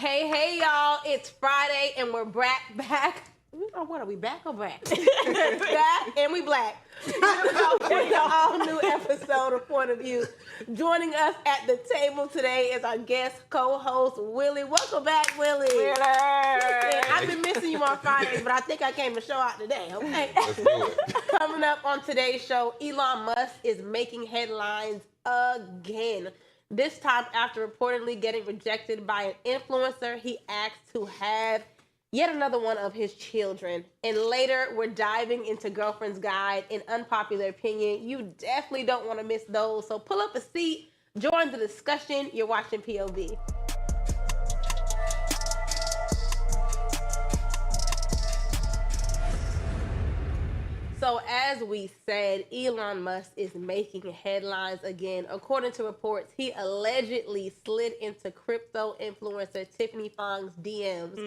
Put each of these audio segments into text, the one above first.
Hey, hey, y'all. It's Friday, and we're back. Oh, what are we, back or back? Back, and we black. An all-new episode of Point of View. Joining us at the table today is our guest co-host, Willie. Welcome back, Willie. Wheeler. I've been missing you on Fridays, but I think I came to show out today, okay? Let's do it. Coming up on today's show, Elon Musk is making headlines again. This time, after reportedly getting rejected by an influencer, he asked to have yet another one of his children. And later, we're diving into Girlfriend's Guide and Unpopular Opinion. You definitely don't want to miss those. So pull up a seat, join the discussion. You're watching POV. So as we said, Elon Musk is making headlines again. According to reports, he allegedly slid into crypto influencer Tiffany Fong's DMs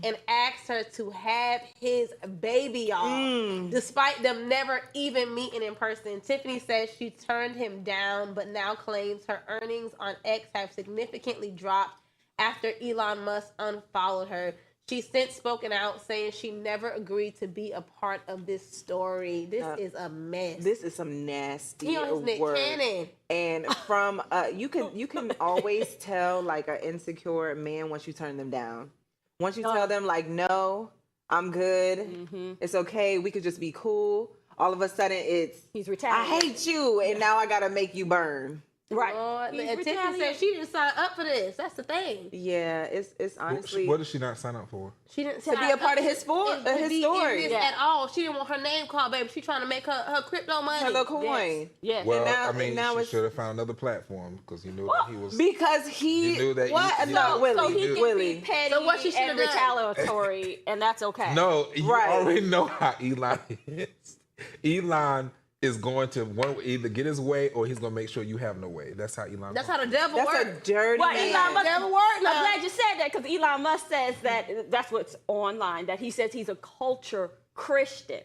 and asked her to have his baby, y'all. Despite them never even meeting in person, Tiffany says she turned him down, but now claims her earnings on X have significantly dropped after Elon Musk unfollowed her. She's since spoken out saying she never agreed to be a part of this story. This is a mess. This is some nasty He on his Nick work. Cannon. And from you can always tell like an insecure man once you turn them down. Once you tell them like, no, I'm good. It's okay. We could just be cool. All of a sudden He's I retaliating. hate you, and now I gotta make you burn. Right. And Tiffany said she didn't sign up for this. That's the thing. Yeah, it's honestly What did she not sign up for? She didn't to be a part of his story. at all. She didn't want her name called, baby. She trying to make her crypto money. Her little coin. Yes. Well, now- I mean, and now she it's- should have found another platform because he knew that he was. Because he You knew that what? he- No, So Willie. So he can Willie. be petty So what she should and have done? retaliatory, and that's okay. No, you Right. already know how Elon is. Elon is going to either get his way or he's going to make sure you have no way. That's how Elon. That's how the devil That's a works. dirty Well, man. Elon Musk, Never worked I'm now. glad you said that because Elon Musk says that that's what's online, that he says he's a culture Christian.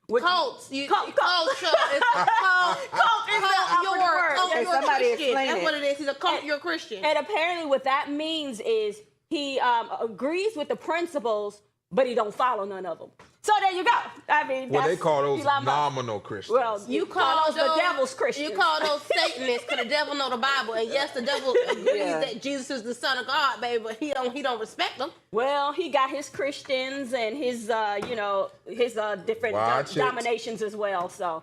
Which- Cults. Culture. Cult is a cult. Cult is the operative word. Cult, Okay, you're a somebody Christian. explain That's it. what it is. He's a cult. You're a Christian. And apparently what that means is he agrees with the principles, but he don't follow none of them. So there you go. I mean, Well, they that's call those Elon Musk. nominal Christians. Well, you call those the devil's Christians. You call those Satanists because the devil know the Bible. And yes, the devil agrees Yeah. that Jesus is the Son of God, baby, but he don't respect them. Well, he got his Christians and his, his different Watch it. dominations as well. So,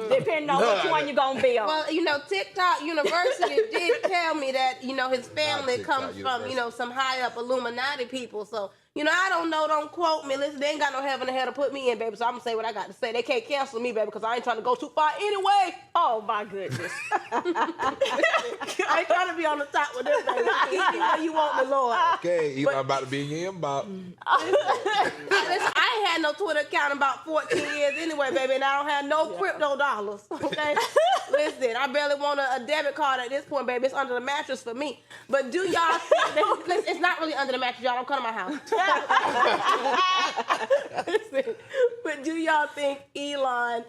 depending on which one you're gonna be on. Well, TikTok University did tell me that, his family TikTok comes from, University. some high up Illuminati people. So, I don't know, don't quote me. Listen, they ain't got no heaven or hell to put me in, baby. So I'm gonna say what I got to say. They can't cancel me, baby, because I ain't trying to go too far anyway. Oh my goodness! I ain't trying to be on the top with this, baby. Keep me where you want me, Lord. Okay, Elon about to be in your inbox. Listen, I ain't had no Twitter account in about 14 years anyway, baby, and I don't have no crypto dollars, okay? Listen, I barely want a debit card at this point, baby. It's under the mattress for me. But do y'all think that, listen, it's not really under the mattress, y'all. Don't come to my house. Listen, but do y'all think Elon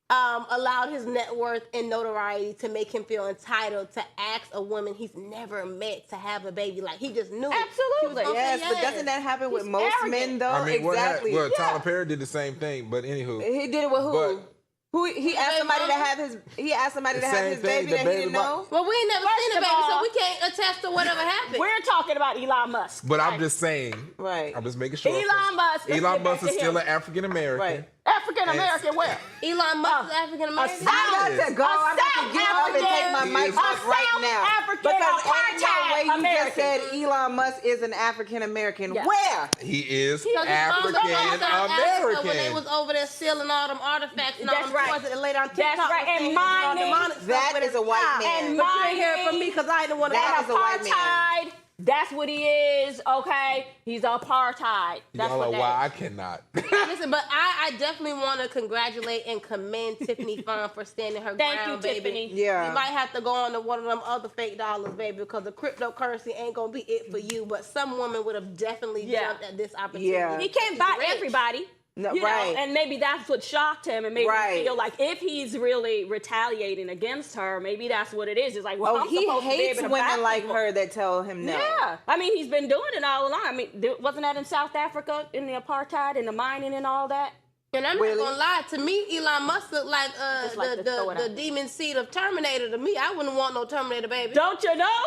allowed his net worth and notoriety to make him feel entitled to ask a woman he's never met to have a baby? Like, he just knew. Absolutely. Yes, but doesn't that happen with He's most arrogant. men though? I mean, exactly. Tyler Perry did the same thing, but anywho. He did it with who? But- Who he asked somebody to have his Same thing, baby the that he baby didn't mo- know? Well, we ain't never seen a of baby, so all- we can't attest to whatever happened. We're talking about Elon Musk. But I'm right? just saying. Right. I'm just making sure. Elon Musk. let's Elon get back Musk to is still him. an African American. Right. African American. Where? Elon Musk is African American. South- I got to go. I got to get up and take my He mic is- off right South now. African Because ain't no apartheid way you American. just said Elon Musk is an African American. Yeah. Where? He is Because his mom African was from South Africa when they American. was over there stealing all them artifacts and all That's them right. toys that they laid on TikTok. That's right. was And saying all mining. demonic stuff That with is his a white child. man. And But you ain't hear it from mining. me because I didn't want to. That is a white man. Apartheid. That's what he is. Okay, he's apartheid. That's Y'all what are that why I is. cannot. Listen, but I definitely want to congratulate and commend Tiffany Fong for standing her Thank ground, you, baby. Tiffany. Yeah. You might have to go on to one of them other fake dollars, baby, because the cryptocurrency ain't gonna be it for you. But some woman would have definitely Yeah. jumped at this opportunity. Yeah. He can't buy Rich. everybody. No, You know, right. and maybe that's what shocked him and made Right. him feel like if he's really retaliating against her, maybe that's what it is. It's like, well, I'm he supposed to be hates able to women back like people. her that tell him no. Yeah, I mean, he's been doing it all along. I mean, wasn't that in South Africa in the apartheid and the mining and all that? And I'm Really? not gonna lie, to me, Elon Musk look like, just like to throw it the out. demon seed of Terminator to me. I wouldn't want no Terminator baby. Don't you know?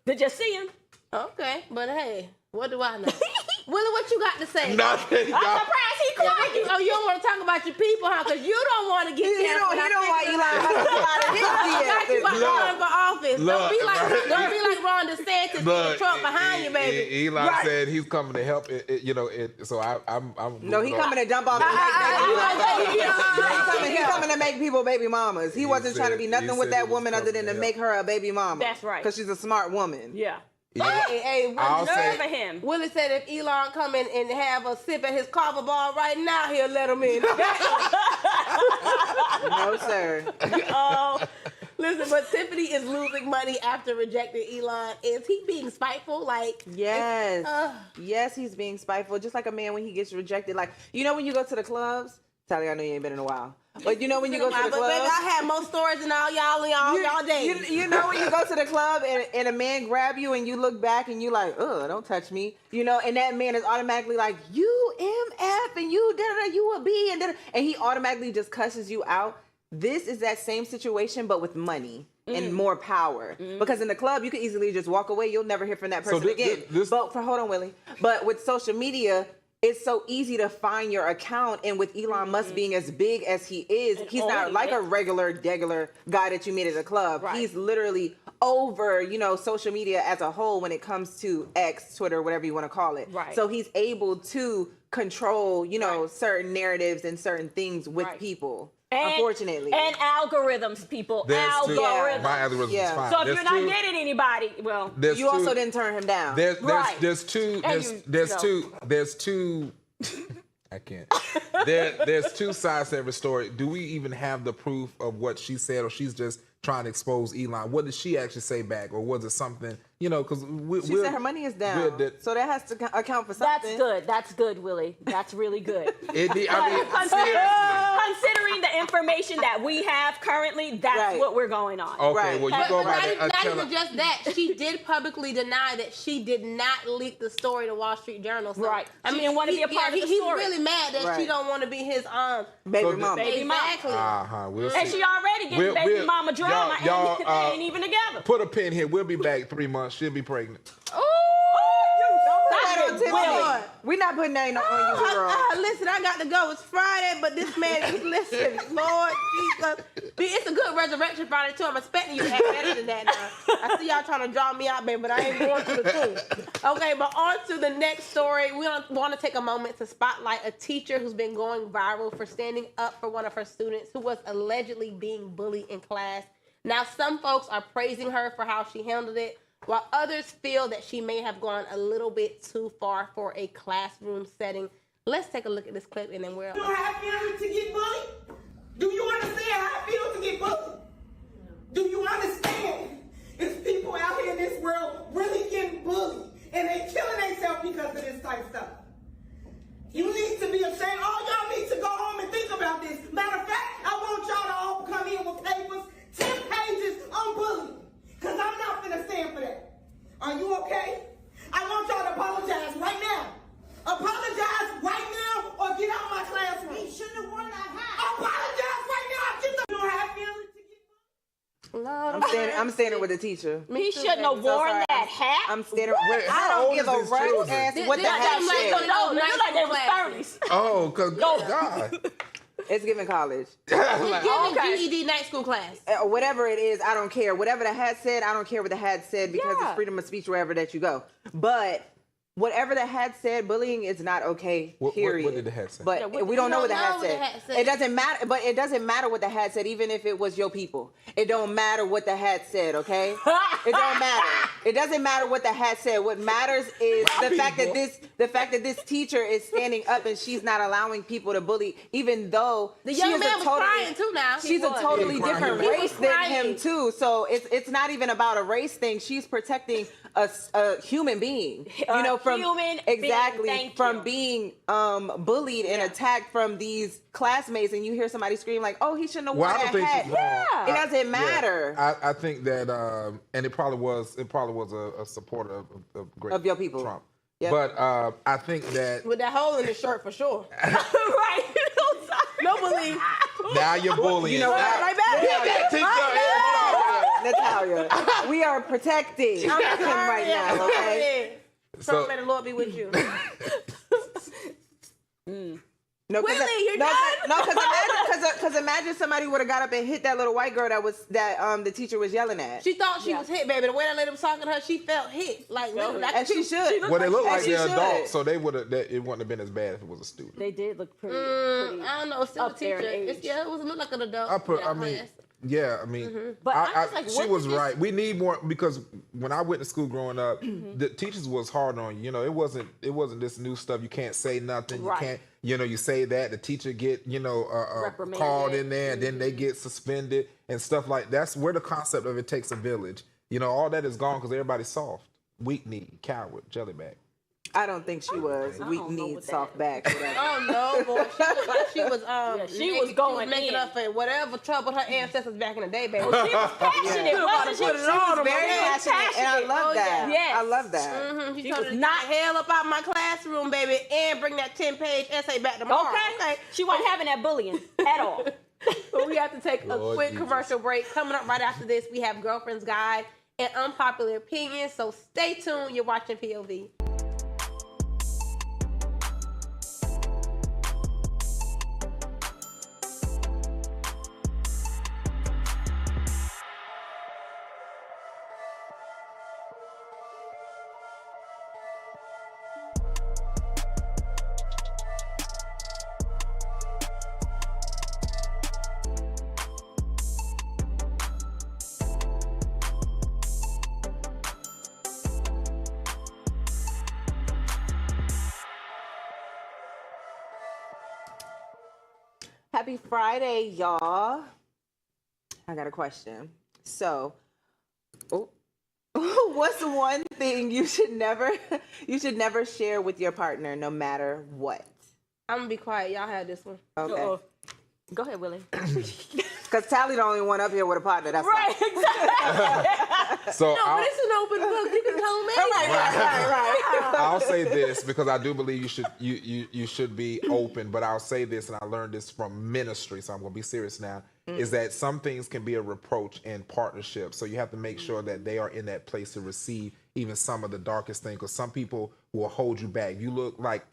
Did you see him? Okay, but hey, what do I know? Willie, what you got to say? Nothing. I'm surprised he quiet. Oh, you don't want to talk about your people, huh? Because you don't want to get He don't want Elon Musk to pull out of his got you about to Look, run for office. Don't be like Ron DeSantis with Trump behind you, baby. Elon Right. said he's coming to help. So I'm. No, he coming to dump off. He coming to make people baby mamas. He wasn't trying to be nothing with that woman other than to make her a baby mama. That's right. Because she's a smart woman. Yeah. Hey, I'll Willie, say- For him. Willie said if Elon come in and have a sip at his coffee bar right now, he'll let him in. No, sir. Oh, Listen, but Tiffany is losing money after rejecting Elon. Is he being spiteful? Like, Yes. Yes, he's being spiteful. Just like a man when he gets rejected. Like, you know when you go to the clubs? Tally, I know you ain't been in a while. But you know when you go to the but baby, clubs? I had more stories than all y'all days. You know when you go to the club and a man grab you and you look back and you like, ugh, don't touch me. You know, and that man is automatically like, you MF and you da-da-da, you a B and da-da. And he automatically just cusses you out. This is that same situation, but with money and more power. Because in the club, you can easily just walk away. You'll never hear from that person again. Hold on, Willie. But with social media, it's so easy to find your account. And with Elon Musk being as big as he is, he's not like a regular guy that you meet at a club. Right. He's literally over, social media as a whole when it comes to X, Twitter, whatever you want to call it. Right. So he's able to control, certain narratives and certain things with people. Unfortunately. And algorithms, people. Algorithms. My algorithm is fine. So if you're not getting anybody, well, you also didn't turn him down. There's two. I can't. There's two sides to every story. Do we even have the proof of what she said, or she's just trying to expose Elon? What did she actually say back, or was it something? Because she said her money is down, so that has to account for something. that's good. That's good, Willie. That's really good. Seriously. Considering the information that we have currently, that's what we're going on. Okay, Right. well, you go about it. Not even just that. She did publicly deny that she did not leak the story to Wall Street Journal. So, Right. She didn't want to be a part of the He's story. really mad that she don't want to be his baby mama. Baby mama. Exactly. We'll And see. she already getting baby mama drama, y'all, and they ain't even together. Put a pin here. We'll be back 3 months. She'll be pregnant. We're not putting that on you, girl. Listen, I got to go. It's Friday, but this man, listen, Lord Jesus. It's a good resurrection Friday, too. I'm expecting you to have better than that now. I see y'all trying to draw me out, baby, but I ain't going to the truth. Okay, but on to the next story. We want to take a moment to spotlight a teacher who's been going viral for standing up for one of her students who was allegedly being bullied in class. Now, some folks are praising her for how she handled it, while others feel that she may have gone a little bit too far for a classroom setting. Let's take a look at this clip and then we're... You know how I feel to get bullied? Do you understand how I feel to get bullied? Do you understand? It's people out here in this world really getting bullied and they killing themselves because of this type of stuff. You need to be ashamed. All y'all need to go home and think about this. Matter of fact, I want y'all to all come in with papers, 10 pages on bullying. Because I'm not going to stand for that. Are you okay? I want y'all to apologize right now. Apologize right now or get out of my classroom. He shouldn't have worn that hat. Apologize right now. Get the... You know how I feel to get... Lord, I'm standing with the teacher. He shouldn't have worn that hat. I'm standing. Wait, I how don't old give is a these rat's children? ass what the This hat sounds like said. No, they Nice look like they was classes. 30s. Oh, because God. It's giving college. It's giving Okay. GED night school class. Whatever it is, I don't care. Whatever the hat said, I don't care what the hat said because Yeah. it's freedom of speech wherever that you go. But whatever the hat said, bullying is not okay. Period. What did the hat say? But Yeah, what- we don't know what the know hat what the said. hat said. It doesn't matter. But it doesn't matter what the hat said, even if it was your people. It don't matter what the hat said. Okay? It don't matter. It doesn't matter what the hat said. What matters is the fact that this teacher is standing up and she's not allowing people to bully, even though The she young is man a was totally, crying too now. she's a totally He was different crying. race than him too. So it's not even about a race thing. She's protecting a human being. You know, from human exactly being. Thank from you. being bullied and attacked from these classmates, and you hear somebody scream like, "Oh, he shouldn't have Well, worn I don't that think hat." she's wrong. It doesn't matter. I think that, and it probably was a supporter of great Of your people. Trump. Yep. But I think that With that hole in the shirt for sure. Right. No belief. now you're bullying. You know what? Now- Right back. Natalia, we are protecting him right now, okay? So may the Lord be with you. No, Willie, you're done? because imagine somebody would have got up and hit that little white girl that the teacher was yelling at. She thought she was hit, baby. The way that lady was talking to her, she felt hit. Like, literally. And she should. Well, they look like As she they're should. adults, so they would have. It wouldn't have been as bad if it was a student. They did look pretty. I don't know. It's still a up there teacher. in age. It looked like an adult. I mean, yeah, I mean, But I was like, she what was did this- right. We need more because when I went to school growing up, the teachers was hard on you. You know, it wasn't this new stuff. You can't say nothing. Right. You can't. You know, you say that the teacher get Reprimanded. called in there, and then they get suspended and stuff like. That's where the concept of it takes a village. You know, all that is gone because everybody's soft, weak-kneed, coward, jellyback. I don't think she was. I Weak don't know kneed, what soft that back. whatever. Oh no, boy! She was she was going making in. up for whatever trouble her ancestors back in the day, baby. She was passionate, wasn't she? Put it She on was them, Very okay? passionate, and I love that. Yes. I love that. She She told was her to not- get the hell up out my classroom, baby, and bring that 10-page essay back tomorrow. Okay. She wasn't having that bullying at all. But we have to take a Lord quick Jesus. commercial break. Coming up right after this, we have Girlfriend's Guide and Unpopular Opinions. So stay tuned. You're watching POV. Happy Friday, y'all. I got a question. So, what's the one thing you should never share with your partner, no matter what? I'm gonna be quiet. Y'all have this one. Okay. Go ahead, Willie. Because Tally the only one up here with a partner. That's Right, exactly. So No, but it's an open book. You can tell me. right. I'll say this because I do believe you should be open, but I'll say this, and I learned this from ministry, so I'm going to be serious now, is that some things can be a reproach in partnership. So you have to make sure that they are in that place to receive even some of the darkest things, because some people will hold you back. You look like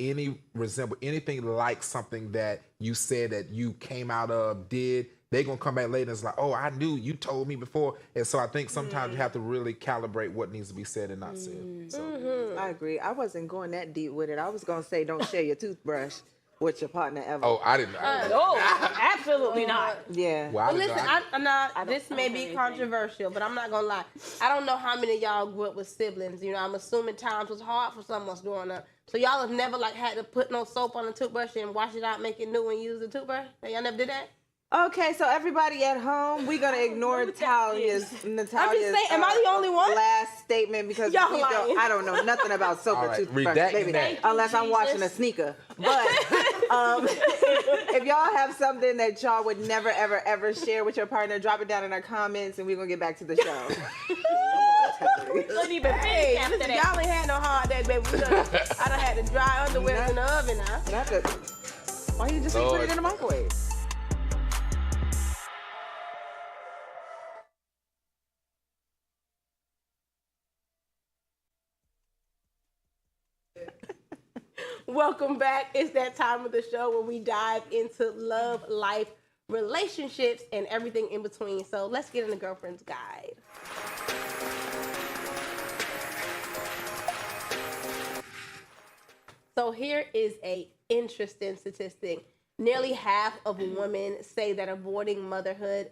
resemble anything like something that you said that you came out of, did, they're going to come back later and it's like, oh, I knew, you told me before. And so I think sometimes you have to really calibrate what needs to be said and not said. So. I agree. I wasn't going that deep with it. I was going to say don't share your toothbrush with your partner ever. Oh, I didn't. No, absolutely not. Yeah. Well, I But didn't listen, know. I'm not. I don't- This I may don't be have controversial, but I'm not gonna lie. I don't know how many of y'all grew up with siblings. You know, I'm assuming times was hard for some of us growing up. So y'all have never like had to put no soap on the toothbrush and wash it out, make it new, and use the toothbrush. Y'all never did that. Okay, so everybody at home, we're gonna ignore Natalia's saying, am I the only one? last statement because Y'all we lying. I don't know nothing about soap All or right, toothbrush, redact maybe that. unless I'm Jesus. washing a sneaker. But if y'all have something that y'all would never ever ever share with your partner, drop it down in our comments, and we're gonna get back to the show. Couldn't even Hey, finish after listen, that. y'all ain't had no hard day, baby. I done had to dry underwear in the oven now. Not the, why you just ain't put Lord. it in the microwave? Welcome back. It's that time of the show where we dive into love, life, relationships, and everything in between. So let's get in the Girlfriend's Guide. So here is a interesting statistic. Nearly half of women say that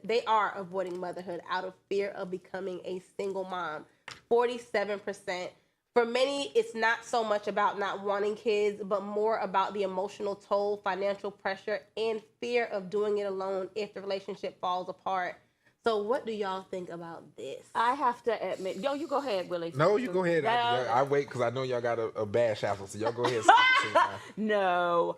they are avoiding motherhood out of fear of becoming a single mom. 47%. For many, it's not so much about not wanting kids, but more about the emotional toll, financial pressure, and fear of doing it alone if the relationship falls apart. So what do y'all think about this? I have to admit, you go ahead, Willie. No, you go ahead. I No. wait because I know y'all got a bash apple, so y'all go ahead. No,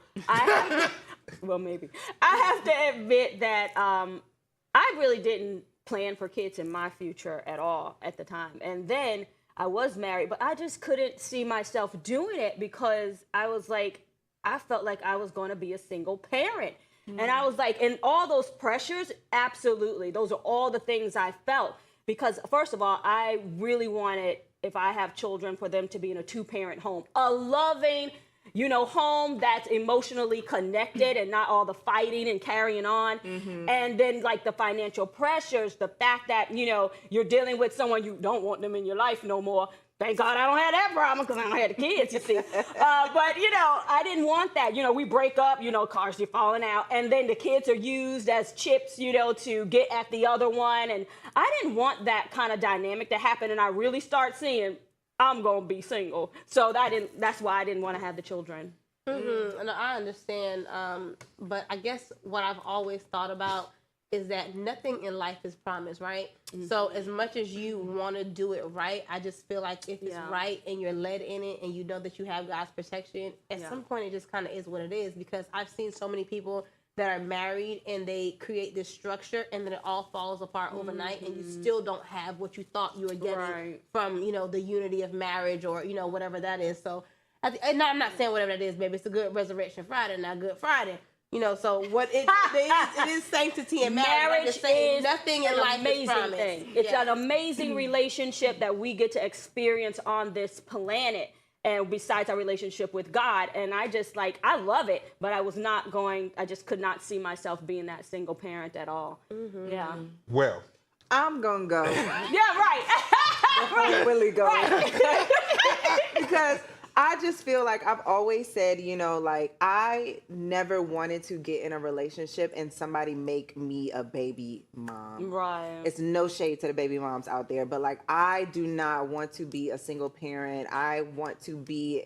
well, maybe. I have to admit that I really didn't plan for kids in my future at all at the time. And then I was married, but I just couldn't see myself doing it because I was like, I felt like I was going to be a single parent. And I was like, and all those pressures, absolutely. Those are all the things I felt. Because first of all, I really wanted, if I have children, for them to be in a 2-parent home. A loving, home that's emotionally connected and not all the fighting and carrying on. And then like the financial pressures, the fact that, you're dealing with someone you don't want them in your life no more. Thank God I don't have that problem because I don't have the kids, you see. But, I didn't want that. We break up, cars are falling out. And then the kids are used as chips, to get at the other one. And I didn't want that kind of dynamic to happen. And I really start seeing I'm going to be single. So that's why I didn't want to have the children. And I understand. But I guess what I've always thought about is that nothing in life is promised, right? So as much as you want to do it right, I just feel like if it's right and you're led in it and you know that you have God's protection, at some point it just kind of is what it is. Because I've seen so many people that are married and they create this structure and then it all falls apart overnight and you still don't have what you thought you were getting from, the unity of marriage or, whatever that is. So, and I'm not saying whatever that is, baby. It's a good Resurrection Friday, not Good Friday. So what it is sanctity and marriage is nothing in life is promised. Thing. It's an amazing relationship that we get to experience on this planet. And besides our relationship with God, and I just I love it, but I just could not see myself being that single parent at all. Yeah. Well, I'm gonna go. Yeah, right. Before Willie goes. Because I just feel like I've always said, I never wanted to get in a relationship and somebody make me a baby mom. Right. It's no shade to the baby moms out there, but I do not want to be a single parent. I want to be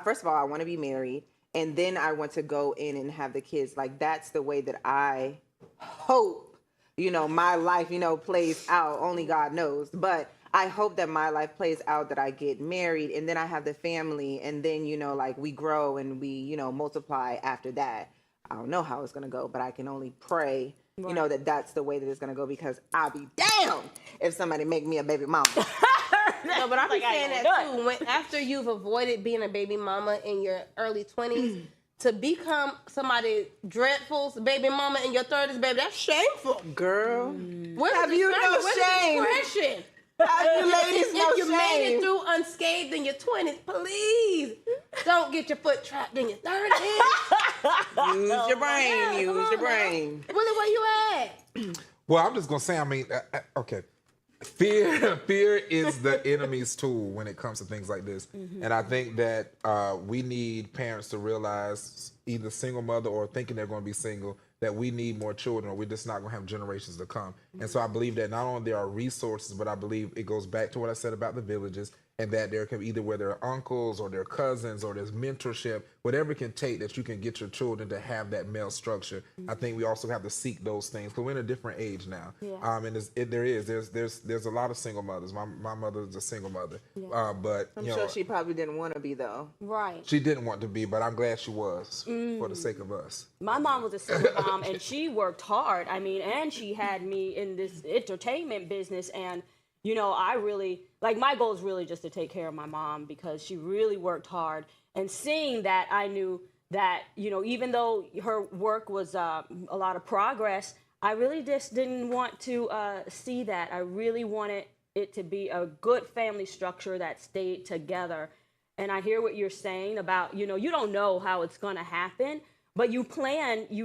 first of all, I want to be married, and then I want to go in and have the kids. That's the way that I hope, my life, plays out. Only God knows. But I hope that my life plays out, that I get married and then I have the family and then, we grow and we, multiply after that. I don't know how it's going to go, but I can only pray, that that's the way that it's going to go because I'll be damned if somebody make me a baby mama. No, but I'm saying that too. After you've avoided being a baby mama in your early 20s, to become somebody dreadful's baby mama in your 30s, baby, that's shameful. Girl, Have you no shame? If you made it through unscathed in your 20s, please don't get your foot trapped in your 30s. Use your brain. Use your brain. Willie, where you at? Well, I'm just gonna say. Okay. Fear is the enemy's tool when it comes to things like this, and I think that we need parents to realize, either single mother or thinking they're going to be single, that we need more children or we're just not going to have generations to come. And so I believe that not only there are resources, but I believe it goes back to what I said about the villages, and that there can either where there are uncles or their cousins or there's mentorship, whatever it can take that you can get your children to have that male structure. I think we also have to seek those things because we're in a different age now. And there's a lot of single mothers. My mother is a single mother, but I'm sure she probably didn't want to be though. Right. She didn't want to be, but I'm glad she was for the sake of us. My mom was a single mom and she worked hard. And she had me in this entertainment business, and I really, my goal is really just to take care of my mom because she really worked hard. And seeing that, I knew that, even though her work was a lot of progress, I really just didn't want to see that. I really wanted it to be a good family structure that stayed together. And I hear what you're saying about, you don't know how it's going to happen. But you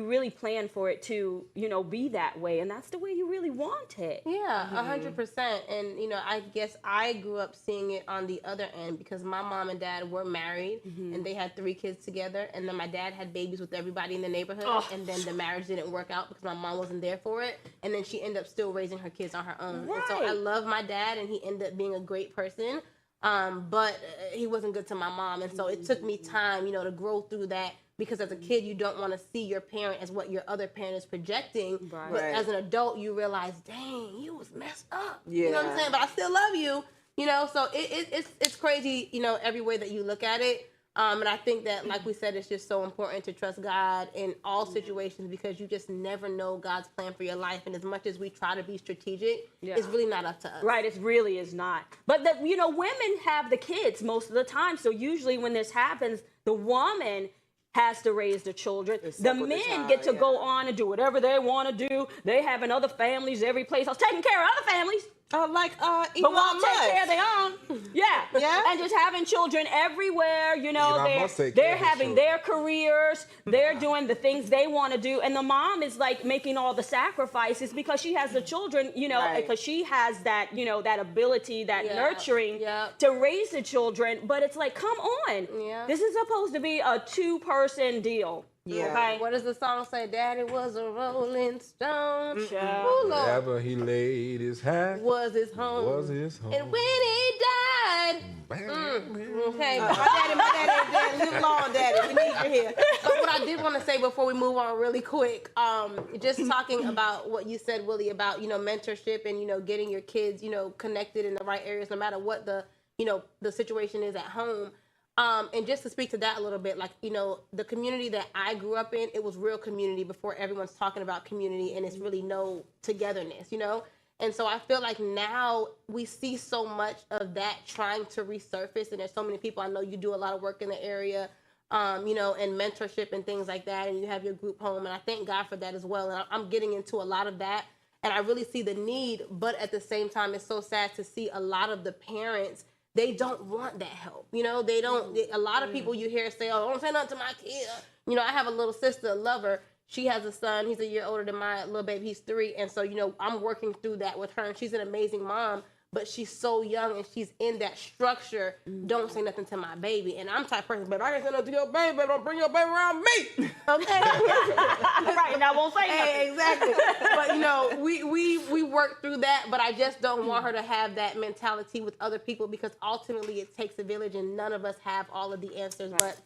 really plan for it to, be that way. And that's the way you really want it. Yeah, 100%. And, I guess I grew up seeing it on the other end because my mom and dad were married and they had 3 kids together. And then my dad had babies with everybody in the neighborhood. And then the marriage didn't work out because my mom wasn't there for it. And then she ended up still raising her kids on her own. Right. And so I love my dad and he ended up being a great person. But he wasn't good to my mom. And so it took me time, to grow through that. because as a kid you don't want to see your parent as what your other parent is projecting. Right. But Right. as an adult, you realize, dang, you was messed up. Yeah. You know what I'm saying? But I still love you. You know, so it's crazy. You know, every way that you look at it. And I think that, like we said, it's just so important to trust God in all situations because you just never know God's plan for your life. And as much as we try to be strategic, it's really not up to us. Right, it really is not. But you know, women have the kids most of the time. So usually when this happens, the woman has to raise the children. The men get to go on and do whatever they want to do. They having other families every place else, taking care of other families. Like But Elon won't take Musk. care of their own. Yeah. Yeah. And just having children everywhere, you know, Elon Musk take care they're of his having children. their careers, they're doing the things they want to do. And the mom is like making all the sacrifices because she has the children, you know, Right. because she has that, you know, that ability, that Yeah. nurturing Yeah. to raise the children. But it's like, come on. Yeah. This is supposed to be a 2-person deal. Yeah. Okay. What does the song say? Daddy was a Rolling Stone. Child. Ooh, Lord. Wherever he laid his hat Was his home. was his home. And when he died. Okay, but my daddy, live long, daddy. We need you here. But what I did want to say before we move on really quick, just talking about what you said, Willie, about, you know, mentorship and, you know, getting your kids, you know, connected in the right areas, no matter what the, you know, the situation is at home. And just to speak to that a little bit, like, you know, the community that I grew up in, it was real community before everyone's talking about community and it's really no togetherness, you know? And so I feel like now we see so much of that trying to resurface, and there's so many people, I know you do a lot of work in the area, you know, and mentorship and things like that, and you have your group home, and I thank God for that as well. And I'm getting into a lot of that, and I really see the need, but at the same time, it's so sad to see a lot of the parents, they don't want that help. You know, they don't, a lot of people you hear say, oh, don't say nothing to my kid. You know, I have a little sister, a lover. She has a son. He's a year older than my little baby. He's 3. And so, you know, I'm working through that with her. And she's an amazing mom, but she's so young and she's in that structure. Don't say nothing to my baby. And I'm the type of person, but I can't say nothing to your baby. Don't bring your baby around me. Okay? Right, and I won't say nothing. Hey, exactly. But, you know, we work through that, but I just don't want her to have that mentality with other people because ultimately it takes a village and none of us have all of the answers. But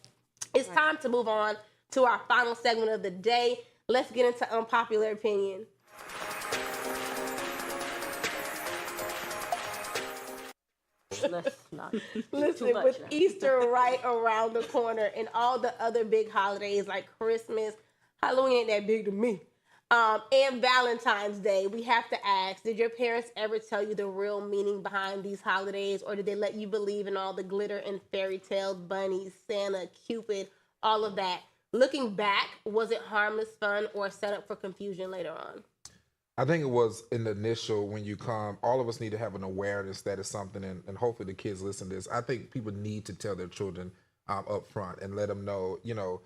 it's time to move on to our final segment of the day. Let's get into unpopular opinion. Let's not. Listen, Too much with now. Easter right around the corner and all the other big holidays like Christmas, Halloween ain't that big to me, and Valentine's Day, we have to ask, did your parents ever tell you the real meaning behind these holidays, or did they let you believe in all the glitter and fairy tales, bunnies, Santa, Cupid, all of that? Looking back, was it harmless fun or set up for confusion later on? I think it was in the initial when you come, all of us need to have an awareness that is something, and hopefully the kids listen to this. I think people need to tell their children up front and let them know, you know,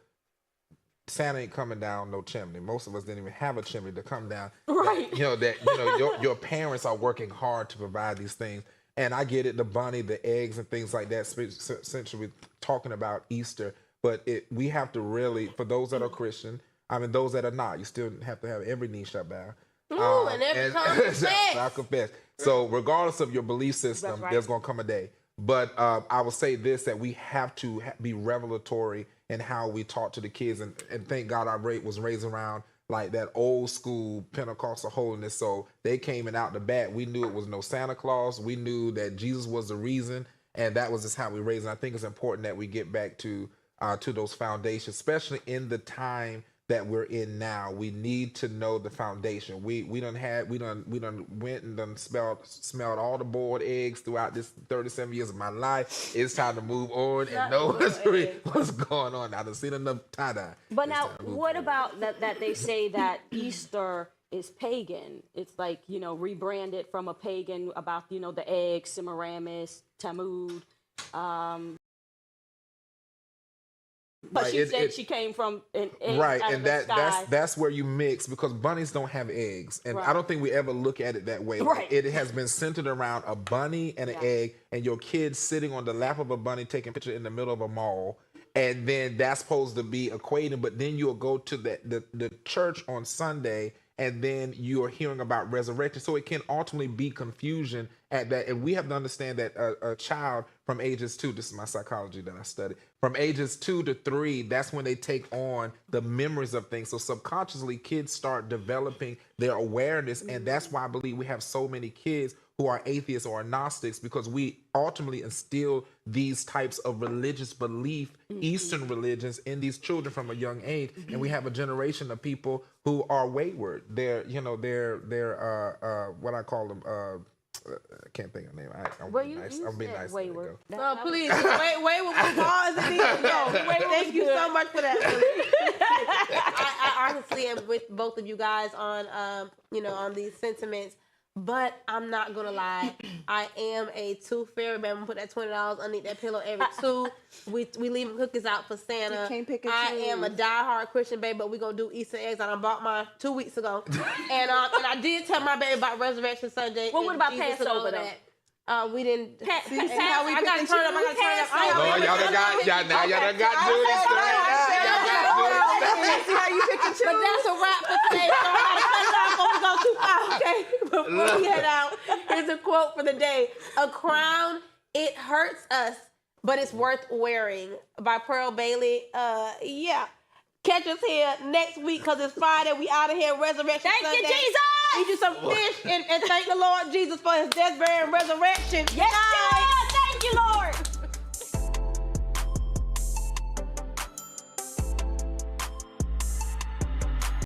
Santa ain't coming down no chimney. Most of us didn't even have a chimney to come down. Right. Your parents are working hard to provide these things. And I get it, the bunny, the eggs and things like that, essentially talking about Easter. But we have to really, for those that are Christian, I mean, those that are not, you still have to have every knee shut down. Ooh, and every tongue confess. I confess. So regardless of your belief system, That's right. there's going to come a day. But I will say this, that we have to be revelatory in how we talk to the kids. And thank God I was raised around like that old school Pentecostal holiness. So they came in out the bat. We knew it was no Santa Claus. We knew that Jesus was the reason. And that was just how we raised. And I think it's important that we get back to those foundations, especially in the time that we're in now. We need to know the foundation. We done went and done smelled all the boiled eggs throughout this 37 years of my life. It's time to move on and know what's going on. I done seen enough tie-dye. But now, what about that they say that Easter is pagan? It's like, you know, rebranded from a pagan about, you know, the eggs, Semiramis, Tammuz. But Right, she said she came from an egg right, out and of the sky. that's where you mix, because bunnies don't have eggs, and Right. I don't think we ever look at it that way. Right. It has been centered around a bunny and an egg, and your kid sitting on the lap of a bunny taking a picture in the middle of a mall, and then that's supposed to be equating. But then you'll go to the church on Sunday, and then you are hearing about resurrection. So it can ultimately be confusion at that. And we have to understand that a child from ages 2, this is my psychology that I studied, from ages 2 to 3, that's when they take on the memories of things. So subconsciously, kids start developing their awareness. And that's why I believe we have so many kids who are atheists or agnostics, because we ultimately instill these types of religious belief, Eastern religions, in these children from a young age. And we have a generation of people who are wayward. They're what I call them, I can't think of the name. I'm being nice. I'm being nice. Wayward. No, please. Wayward was pause and then go. Thank you so much for that. I honestly am with both of you guys on on these sentiments. But I'm not gonna lie, I am a tooth fairy. Baby, put that $20 underneath that pillow every two. We leaving cookies out for Santa. You can't pick and I choose. am a diehard Christian baby, but we gonna do Easter eggs. I done bought mine 2 weeks ago, and I did tell my baby about Resurrection Sunday. Well, what about Jesus and all Passover, of that. We didn't. See how we I gotta pick and turn up. I choose? gotta turn up. Oh, y'all done got Judas See how you pick and choose? But that's a wrap for today. So I gotta cut it off before we go too far, okay? Before we head out, here's a quote for the day. A crown, it hurts us, but it's worth wearing, by Pearl Bailey. Yeah. Catch us here next week, because it's Friday. We out of here. Resurrection Thank Sunday. you, Jesus! Eat you some fish and thank the Lord Jesus for his death, burial, and resurrection. Yes, God! Thank you, Lord!